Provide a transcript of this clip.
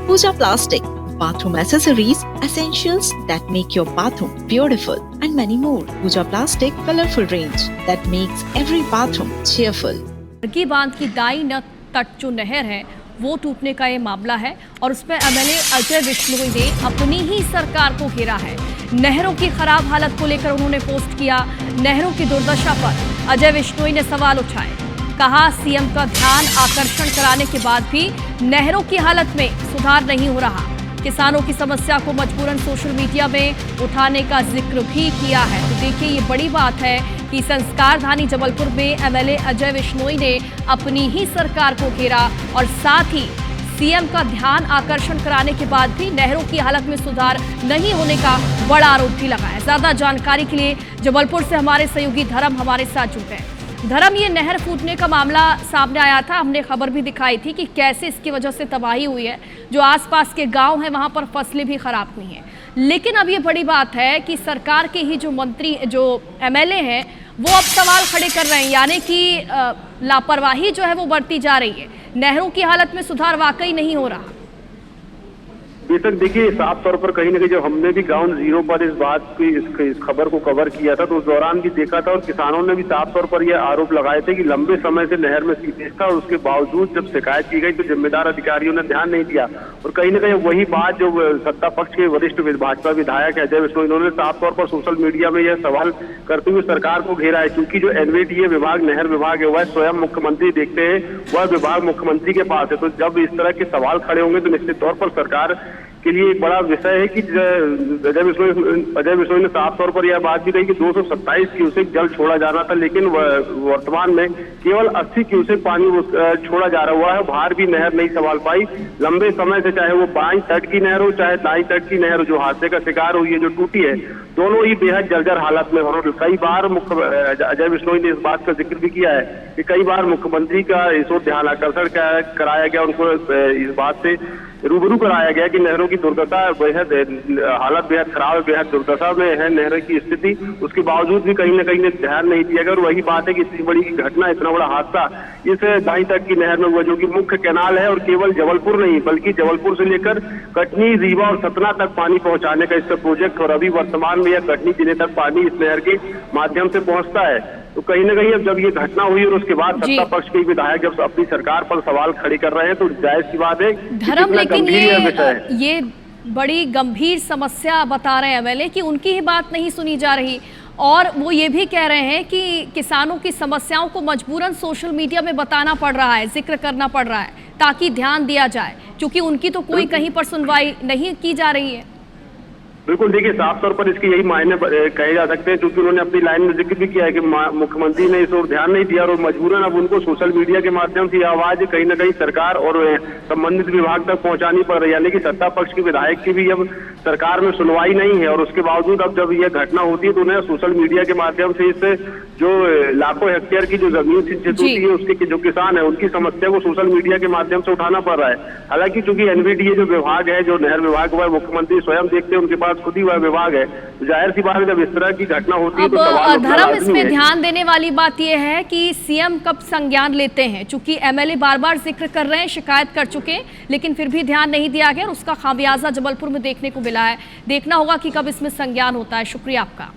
Pooja Plastic, bathroom accessories, essentials that make your bathroom beautiful, and many more. Pooja Plastic colorful range that makes every bathroom cheerful. की बांध की दाई न तट जो नहर है वो टूटने का ये मामला है और उसमें एमएलए अजय बिश्नोई ने अपनी ही सरकार को घेरा है। नहरों की खराब हालत को लेकर उन्होंने पोस्ट किया। नहरों की दुर्दशा पर अजय बिश्नोई ने सवाल उठाए। कहा सीएम का ध्यान आकर्षण कराने के बाद भी नहरों की हालत में सुधार नहीं हो रहा। किसानों की समस्या को मजबूरन सोशल मीडिया में उठाने का जिक्र भी किया है। तो देखिए ये बड़ी बात है कि संस्कारधानी जबलपुर में एमएलए अजय बिश्नोई ने अपनी ही सरकार को घेरा और साथ ही सीएम का ध्यान आकर्षण कराने के बाद भी नहरों की हालत में सुधार नहीं होने का बड़ा आरोप भी लगाया। ज्यादा जानकारी के लिए जबलपुर से हमारे सहयोगी धर्म हमारे साथ जुड़ गए। धर्म, ये नहर फूटने का मामला सामने आया था, हमने खबर भी दिखाई थी कि कैसे इसकी वजह से तबाही हुई है। जो आसपास के गांव हैं वहां पर फसलें भी खराब हुई हैं। लेकिन अब ये बड़ी बात है कि सरकार के ही जो एमएलए हैं वो अब सवाल खड़े कर रहे हैं, यानी कि लापरवाही जो है वो बढ़ती जा रही है। नहरों की हालत में सुधार वाकई नहीं हो रहा। बेशक देखिए, साफ तौर पर कहीं ना कहीं जब हमने भी ग्राउंड जीरो पर इस बात की इस खबर को कवर किया था तो उस दौरान भी देखा था और किसानों ने भी साफ तौर पर यह आरोप लगाए थे कि लंबे समय से नहर में सीपेज था और उसके बावजूद जब शिकायत की गई तो जिम्मेदार अधिकारियों ने ध्यान नहीं दिया। और कहीं ना कहीं वही बात जो सत्ता पक्ष के वरिष्ठ भाजपा विधायक अजय बिश्नोई, इन्होंने साफ तौर पर सोशल मीडिया में यह सवाल करते हुए सरकार को घेरा है। क्योंकि जो एनवीडीए विभाग, नहर विभाग है, वह स्वयं मुख्यमंत्री देखते हैं, वह विभाग मुख्यमंत्री के पास है। तो जब इस तरह के सवाल खड़े होंगे तो निश्चित तौर पर सरकार के लिए एक बड़ा विषय है कि अजय बिश्नोई ने साफ तौर पर यह बात भी कही कि 227 क्यूसेक जल छोड़ा जाना था, लेकिन वर्तमान में केवल 80 क्यूसेक पानी छोड़ा जा रहा है। बाहर भी नहर नहीं संभाल पाई लंबे समय से, चाहे वो बाएं तट की नहर हो चाहे दाएं तट की नहर जो हादसे का शिकार हुई है, जो टूटी है, दोनों ही बेहद जर्जर हालत में। और कई बार अजय बिश्नोई ने इस बात का जिक्र भी किया है कि कई बार मुख्यमंत्री का इस ओर ध्यान आकर्षण कराया गया, उनको इस बात से रूबरू कराया गया कि नहरों की दुर्दशा बेहद हालत बेहद खराब है, बेहद दुर्दशा में है नहर की स्थिति। उसके बावजूद भी कहीं ना कहीं ध्यान नहीं दिया गया। और वही बात है कि इतनी बड़ी घटना, इतना बड़ा हादसा इस दाई तक की नहर में हुआ, जो कि मुख्य कैनाल है और केवल जबलपुर नहीं बल्कि जबलपुर से लेकर कटनी, रीवा और सतना तक पानी पहुंचाने का इसका प्रोजेक्ट। और अभी वर्तमान में यह कटनी जिले तक पानी इस नहर के माध्यम से पहुंचता है। तो कहीं ना कहीं अब जब ये घटना हुई और उसके बाद सत्ता पक्ष के विधायक जब अपनी सरकार पर सवाल खड़े कर रहे हैं तो जायज सी बात है। धर्म, लेकिन ये बड़ी गंभीर समस्या बता रहे हैं एमएलए कि उनकी ही बात नहीं सुनी जा रही। और वो ये भी कह रहे हैं कि किसानों की समस्याओं को मजबूरन सोशल मीडिया में बताना पड़ रहा है, जिक्र करना पड़ रहा है ताकि ध्यान दिया जाए, क्योंकि उनकी तो कोई कहीं पर सुनवाई नहीं की जा रही है। बिल्कुल, देखिए साफ तौर पर इसके यही मायने कहे जा सकते हैं, क्योंकि उन्होंने अपनी लाइन में जिक्र भी किया है कि मुख्यमंत्री ने इस ओर ध्यान नहीं दिया और मजबूरन अब उनको सोशल मीडिया के माध्यम से आवाज कहीं ना कहीं सरकार और संबंधित विभाग तक पहुंचानी पड़ रही है। यानी कि सत्ता पक्ष के विधायक की भी अब सरकार में सुनवाई नहीं है और उसके बावजूद अब जब यह घटना होती है तो उन्हें सोशल मीडिया के माध्यम से इस जो लाखों हेक्टेयर की जो जमीन सिंचित होती है उसके जो किसान है उनकी समस्या को सोशल मीडिया के माध्यम से उठाना पड़ रहा है। हालांकि चूंकि एनवीडीए जो विभाग है, जो नहर विभाग, वह मुख्यमंत्री स्वयं देखते हैं, उनके पास खुद ही वह विभाग है। तो जाहिर सी बात है जब इस तरह की घटना होती है तो सवाल धर्म, इसमें ध्यान देने वाली बात यह है कि सीएम कब संज्ञान लेते हैं, चूंकि एमएलए बार बार जिक्र कर रहे हैं, शिकायत कर चुके हैं, लेकिन फिर भी ध्यान नहीं दिया गया और उसका खामियाजा जबलपुर में देखने को मिला है। देखना होगा कि कब इसमें संज्ञान होता है। शुक्रिया आपका।